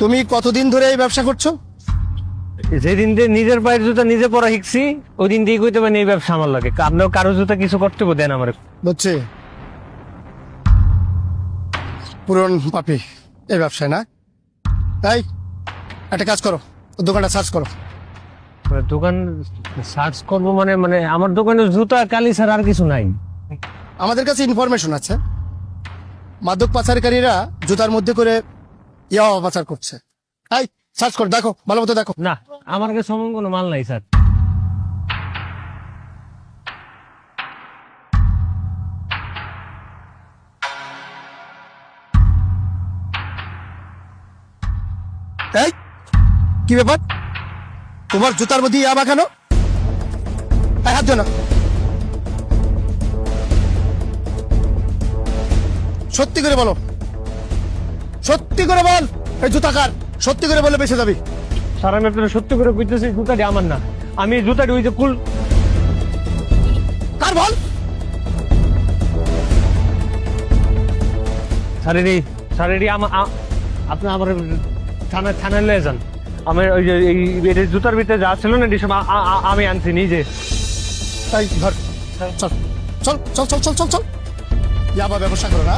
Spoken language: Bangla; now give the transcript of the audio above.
তুমি কতদিন ধরে এই ব্যবসা করছো? যেদিন দিয়ে নিজের পায়ের জুতা নিজে পরা শিখছি ওই দিন দিয়ে কইতে পারেন এই ব্যবসা আমার লাগে। আপনিও কারো জুতা কিছু করতে দেন আমার। বুঝছি, পুরন পাপি এই ব্যবসায় না। তাই একটা কাজ করো, ওর দোকানটা সার্চ করো। দোকান সার্চ করবো মানে মানে আমার দোকানে জুতা কালি ছাড়া আর কিছু নাই। আমাদের কাছে ইনফরমেশন আছে মাদক পাচারকারীরা জুতার মধ্যে করে ইয়াবা পাচার করছে। তাই সার্চ করো, দেখো, ভালো মতো দেখো। না, আমার কাছে এমন কোনো মাল নাই স্যার। এই কি ব্যাপার, তোমার জুতার মধ্যে ইয়াবা কেন? এই হাত দিও না। সত্যি করে বলো, সত্যি করে বল, এই জুতা কার? সত্যি করে বলে বেঁচে যাবি। স্যার আমি আপনারা সত্যি করে কইতেছি জুতাটি আমার না। আমি এই জুতাটি ওই যে কুল কার বল? স্যারেরই আপনি আমার থানায় লয়ে যান। আমার ওই যে এই জুতার ভিতরে যা ছিল না এসব আমি আনছি নিজে। তাই ধর, চল চল চল চল চল চল চল, ইয়াবা ব্যবসা করো না।